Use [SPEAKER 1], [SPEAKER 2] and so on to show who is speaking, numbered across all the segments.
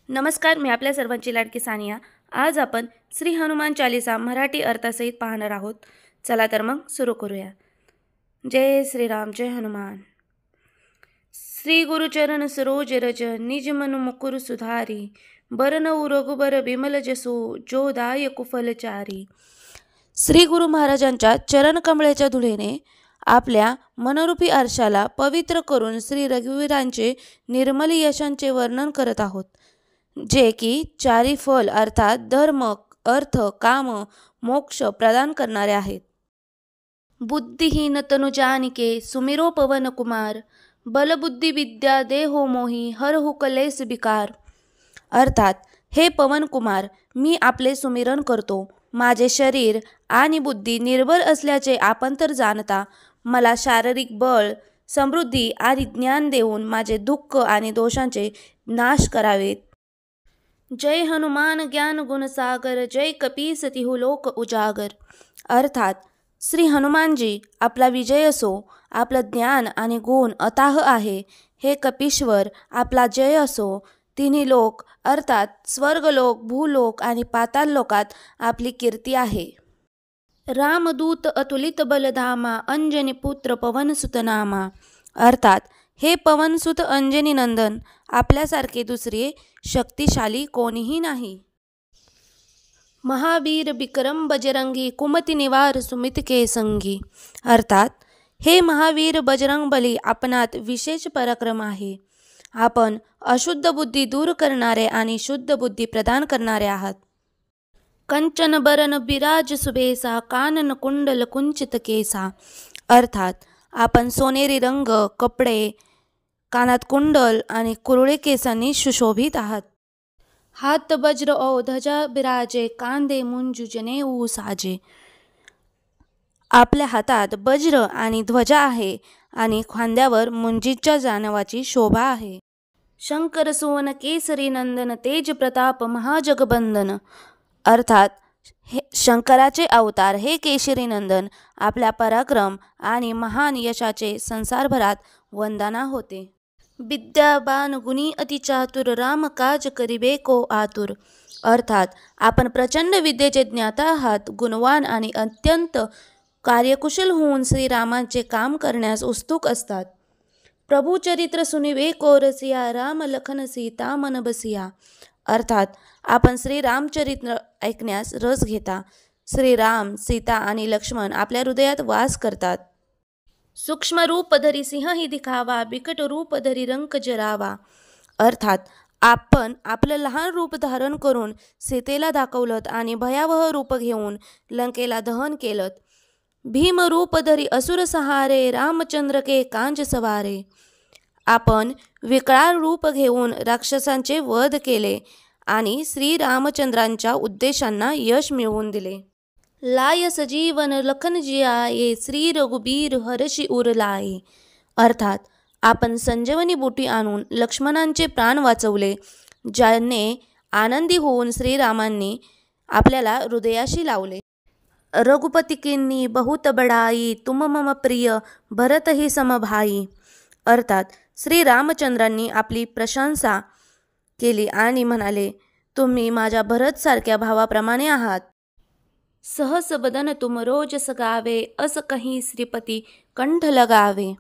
[SPEAKER 1] नमस्कार, मी आपल्या सर्वांची लाडकी सानिया. आज आपण श्री हनुमान चालीसा मराठी अर्थासहित पाहणार आहोत. चला तर मग सुरू करूया. जय श्रीराम, जय हनुमान. श्री गुरुचरण सरोज रज निज मन मुकुर सुधारी बरनऊ रघुबर बिमल जसो जो दायक फलचारी. श्री गुरु महाराजांच्या चरण कमळाच्या धुळेने आपल्या मनरूपी आरशाला पवित्र करून श्री रघुवीरांचे निर्मल यशांचे वर्णन करत आहोत, जे की चारी फल अर्थात धर्म, अर्थ, काम, मोक्ष प्रदान करणारे आहेत. बुद्धिहीन तनु जानिके सुमिरो पवन कुमार बलबुद्धी विद्या देहो मोही हरहु कलेस विकार. अर्थात, हे पवन कुमार, मी आपले सुमिरन करतो. माझे शरीर आणि बुद्धी निर्बळ असल्याचे आपण तर जाणता. मला शारीरिक बळ, समृद्धी आणि ज्ञान देऊन माझे दुःख आणि दोषांचे नाश करावेत. जय हनुमान ज्ञान गुण सागर जय कपीस तिहु लोक उजागर. अर्थात, श्री हनुमानजी आपला विजय असो. आपलं ज्ञान आणि गुण अथाह आहे. हे कपीश्वर आपला जय असो. तिन्ही लोक अर्थात स्वर्गलोक, भूलोक आणि पाताल लोकात आपली कीर्ती आहे. रामदूत अतुलित बलधामा अंजनी पुत्र पवनसुत नामा. अर्थात, हे पवनसुत अंजनी नंदन, आपल्यासारखे दुसरे शक्तिशाली कोणीही नाही. महावीर विक्रम बजरंगी कुमति निवार सुमित के संगी. अर्थात, हे महावीर बजरंग बली आपणात विशेष पराक्रम आहे. आपण अशुद्ध बुद्धी दूर करणारे आणि शुद्ध बुद्धी प्रदान करणारे आहात. कंचन बरन बिराज सुबेसा कानन कुंडल कुंचित केसा. अर्थात, आपण सोनेरी रंग, कपडे, कानात कुंडल आणि कुरळे केसांनी सुशोभित आहात. हात वज्र ओ ध्वजा बिराजे कांदे मुंजु जनेऊ साजे. आपल्या हातात वज्र आणि ध्वजा आहे आणि खांद्यावर मुंजीच्या जानवाची शोभा आहे. शंकर सुवन केसरी नंदन तेज प्रताप महाजगबंदन. अर्थात, हे शंकराचे अवतार हे केशरी नंदन आपल्या पराक्रम आणि महान यशाचे संसारभरात वंदना होते. विद्यावान गुणी अति चातुर राम काज करिबे को आतुर. अर्थात, आपण प्रचंड विद्येचे ज्ञाता आहात. गुणवान आणि अत्यंत कार्यकुशल होऊन श्रीरामांचे काम करण्यास उत्सुक असतात. प्रभू चरित्र सुनिवे को रसिया राम लखन सीता मन बसिया. अर्थात, आपण श्रीरामचरित्र ऐकण्यास रस घेता. श्रीराम, सीता आणि लक्ष्मण आपल्या हृदयात वास करतात. सूक्ष्म रूप धरी सिंह ही दिखावा बिकट रूप धरी रंक जरावा. अर्थात, आपण आपलं लहान रूप धारण करून सीतेला दाखवलं आणि भयावह रूप घेऊन लंकेला दहन केलं. भीम रूप धरी असुर सहारे रामचंद्र के कांज सवारे. आपण विकराळ रूप घेऊन राक्षसांचे वध केले आणि श्रीरामचंद्रांच्या उद्देशांना यश मिळवून दिले. लाय सजीवन लखन जियाये श्री रघुबीर हरषि उर लाये. अर्थात, आपण संजीवनी बुटी आणून लक्ष्मणांचे प्राण वाचवले, ज्याने आनंदी होऊन श्रीरामांनी आपल्याला हृदयाशी लावले. रघुपति किन्नी बहुत बड़ाई तुम मम प्रिय भरत ही समभाई. अर्थात, श्री रामचंद्रांनी आपली प्रशंसा केली आणि म्हणाले, तुम्ही माझ्या भरत सारख्या भावाप्रमाणे आहात. सहस बदन तुम रोज सगावे अस कहीं श्रीपती कंठ लगावे.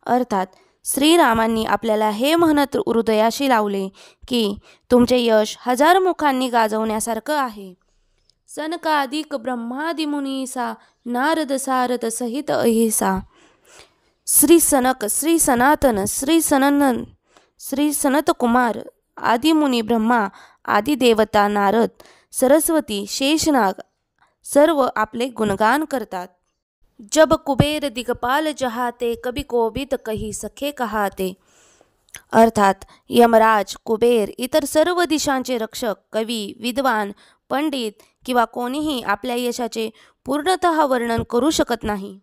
[SPEAKER 1] अर्थात, श्रीरामांनी आपल्याला हे म्हणत हृदयाशी लावले की तुमचे यश हजार मुखांनी गाजवण्यासारखं आहे. सनकादिक ब्रह्मादि मुनीसा नारद सारद सहित अहिसा. श्री सनक, श्री सनातन, श्री सनंदन, श्री सनत कुमार आदि मुनी, ब्रह्मा आदि देवता, नारद, सरस्वती, शेषनाग सर्व आपले गुणगान करतात. जब कुबेर दिगपाल जहाते कभी कोबिद कही सखे कहाते. अर्थात, यमराज, कुबेर, इतर सर्व दिशांचे रक्षक, कवी, विद्वान, पंडित किंवा कोणीही आपल्या यशाचे पूर्णतः वर्णन करू शकत नाही.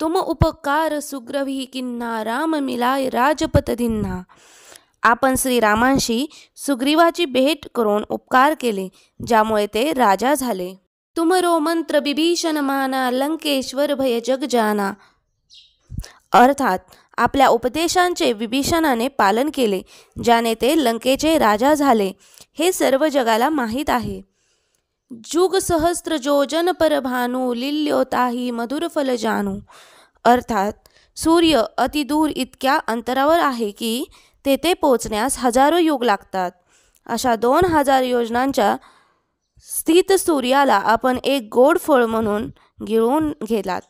[SPEAKER 1] तुम उपकार सुग्रवी किन्ना राम मिलाय राजपत दिन्ना. आपण श्रीरामांशी सुग्रीवाची भेट करून उपकार केले, ज्यामुळे ते राजा झाले. तुमरो मंत्र विभीषण माना लंकेश्वर भय जग जाना. अर्थात, आपल्या उपदेशांचे विभीषणाने पालन केले, ज्याने ते लंकेचे राजा झाले, हे सर्व जगाला माहीत आहे. जुग सहस्त्र योजन पर भानू, लिल्योताही मधुर फल जानू. अर्थात सूर्य अति दूर इतक्या अंतरावर आहे की तेथे पोचण्यास हजारो युग लागतात. अशा 2000 योजनांच्या स्थित सूर्याला आपण एक गोड फळ म्हणून गिळून गेलात.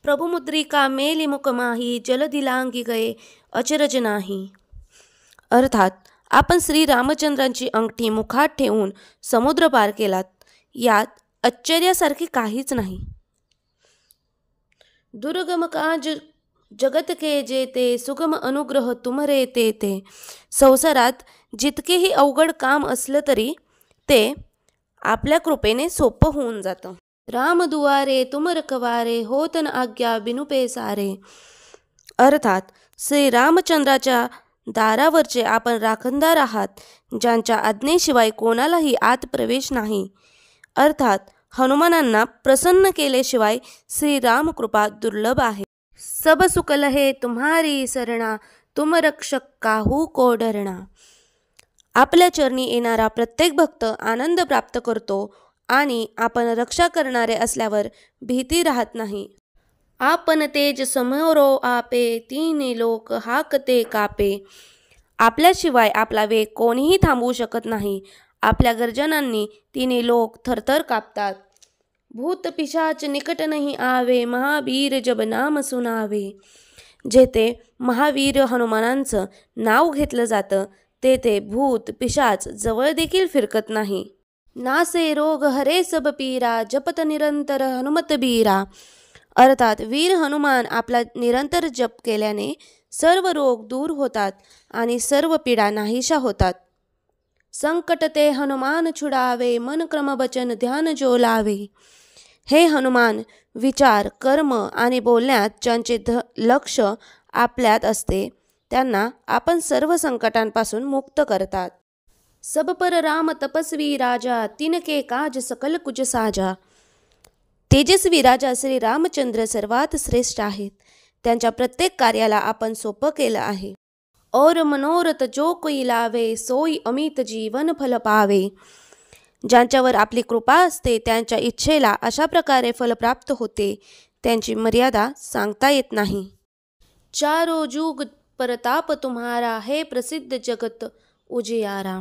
[SPEAKER 1] प्रभुमुद्रिका मेली मुकमाही, जलदिलांगी गये अचरज नाही. अर्थात आपण श्री रामचंद्रांची अंगठी मुखात ठेवून समुद्र पार केलात. यात आश्चर्यासारखे काहीच नाही. दुर्गम काज जगत के जेते, सुगम अनुग्रह तुमरे ते. संसारात जितकेही अवघड काम असलं तरी ते आपल्या कृपेने सोपं होऊन जातं. राम दुआरे तुम रखवारे, होतन आज्ञा बिनु पेसारे. अर्थात श्री रामचंद्राच्या दारावरचे आपण राखणदार आहात, ज्यांच्या आज्ञेशिवाय कोणालाही आत प्रवेश नाही. अर्थात हनुमानांना प्रसन्न केल्याशिवाय श्रीराम कृपा दुर्लभ आहे. सब सुख लहे तुम्हारी सरना, तुम रक्षक काहू को डरना. आपल्या चरणी येणारा प्रत्येक भक्त आनंद प्राप्त करतो आणि आपण रक्षा करणारे असल्यावर भीती राहत नाही. आपण तेज समोरो आपे, तिन्ही लोक हाकते कापे. आपल्याशिवाय आपला वेग कोणीही थांबवू शकत नाही. आपल्या गर्जनांनी तिन्ही लोक थरथर कापतात. भूत पिशाच निकट नहीं आवे, महावीर जब नाम सुनावे. जेथे महावीर हनुमानांचं नाव घेतलं जातं तेथे भूत पिशाच जवळ देखील फिरकत नाही. नासे रोग हरे सब पीरा, जपत निरंतर हनुमत बीरा. अर्थात वीर हनुमान आपला निरंतर जप केल्याने सर्व रोग दूर होतात आणि सर्व पीडा नाहीशा होतात. संकट ते हनुमान छुडावे, मन क्रम वचन ध्यान जो लावे. हे हनुमान विचार, कर्म आणि बोलण्यात ज्यांचे लक्ष आपल्यात असते त्यांना आपण सर्व संकटांपासून मुक्त करतात. सब पर राम तपस्वी राजा, तिनके काज सकल कुज साजा. तेजस्वी राजा श्री रामचंद्र सर्वात श्रेष्ठ आहेत. त्यांच्या प्रत्येक कार्याला आपण सोपं केलं आहे. और मनोरथ जो कोई लावे, सोई अमित जीवन फल पावे. ज्यांच्यावर आपली कृपा असते त्यांच्या इच्छेला अशा प्रकारे फल प्राप्त होते, त्यांची मर्यादा सांगता येत नाही. चारो जुग परताप तुम्हारा, हे प्रसिद्ध जगत उजियारा.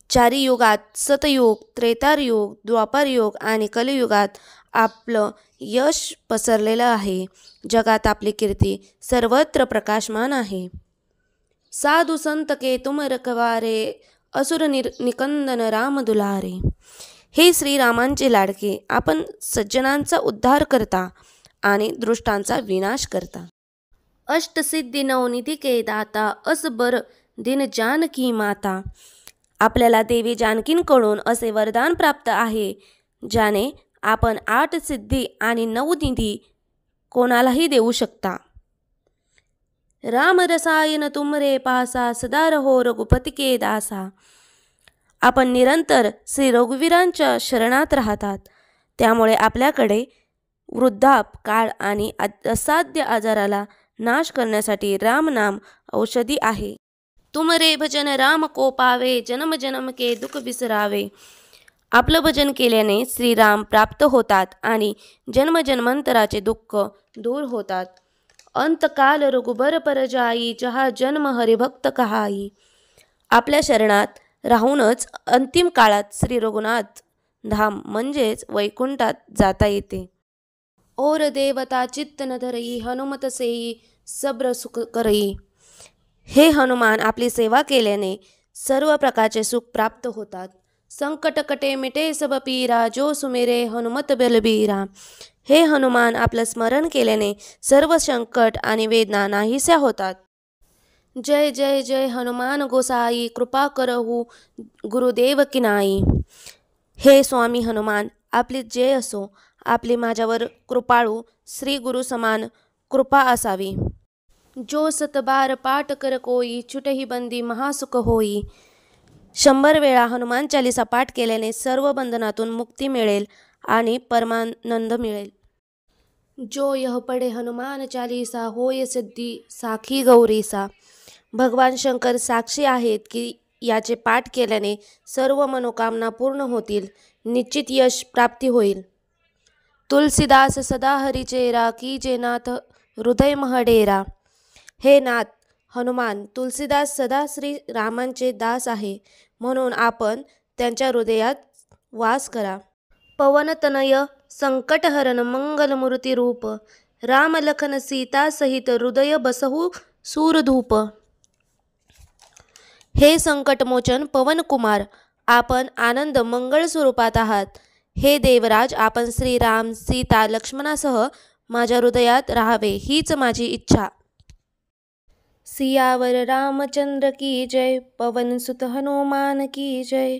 [SPEAKER 1] चारी युगात सतयुग, त्रेतायुग, द्वापारयुग आणि कलियुगात आपलं यश पसरलेलं आहे. जगात आपली कीर्ती सर्वत्र प्रकाशमान आहे. साधु संत के तुम रखवारे, असुर निकंदन राम दुलारे. हे श्रीरामांचे लाडके, आपण सज्जनांचा उद्धार करता आणि दृष्टांचा विनाश करता. अष्टसिद्धी नवनिधी के दाता, असबर दिन जानकी माता. आपल्याला देवी जानकींकडून असे वरदान प्राप्त आहे ज्याने आपण 8 सिद्धी आणि 9 निधी कोणालाही देऊ शकता. राम रसायन तुमरे पासा, सदा रहो रघुपती के दासा. आपण निरंतर श्री रघुवीरांच्या शरणात राहतात, त्यामुळे आपल्याकडे वृद्धाप काळ आणि असाध्य आजाराला नाश करण्यासाठी रामनाम औषधी आहे. तुमरे भजन राम को पावे, जन्म जन्म के दुख विसरावे. आपलं भजन केल्याने श्रीराम प्राप्त होतात आणि जन्मजन्मांतराचे दुःख दूर होतात. अंतकाल रघुबर पर जाई, जहा जन्म हरिभक्त कहाई. आपल्या शरणात राहूनच अंतिम काळात श्री रघुनाथ धाम म्हणजेच वैकुंठात जाता येते. और देवता चित्त न धरई, हनुमत सेई सब्र सुख करई. हे हनुमान आपली सेवा केल्याने सर्व प्रकारचे सुख प्राप्त होतात. संकट कटे मिटे सब पीरा, जो सुमेरे हनुमत बलबीरा. हे हनुमान आपलं स्मरण केल्याने सर्व संकट आणि वेदना नाहीशा होतात. जय जय जय हनुमान गोसाई, कृपा करहु गुरुदेव किनाई. हे स्वामी हनुमान, आपली जय असो. आपली माझ्यावर कृपाळू श्री गुरु समान कृपा असावी. जो सतबार पाठ कर कोई, छुटही बंदी महासुख होई. 100 वेळा हनुमान चालीसा पाठ केल्याने सर्व बंधनातून मुक्ती मिळेल आणि परमानंद मिळेल. जो यह पढ़े हनुमान चालीसा होय सिद्धी साखी गौरीसा। भगवान शंकर साक्षी आहेत की याचे पाठ केल्याने सर्व मनोकामना पूर्ण होतील, निश्चित यश प्राप्ती होईल. तुलसीदास सदा हरिचेरा की जे नाथ हृदय महडेरा. हे नाथ हनुमान, तुलसीदास सदा श्री रामांचे दास आहे, म्हणून आपण त्यांच्या हृदयात वास करा. पवनतनय संकटहरण मंगलमूर्ती रूप, राम लखन सीता सहित हृदय बसहु सूरधूप. हे संकटमोचन पवनकुमार, आपण आनंद मंगळ स्वरूपात आहात. हे देवराज, आपण श्रीराम सीता लक्ष्मणासह माझ्या हृदयात राहावे हीच माझी इच्छा. सियावर रामचंद्र की जय, पवन सुत हनुमान की जय.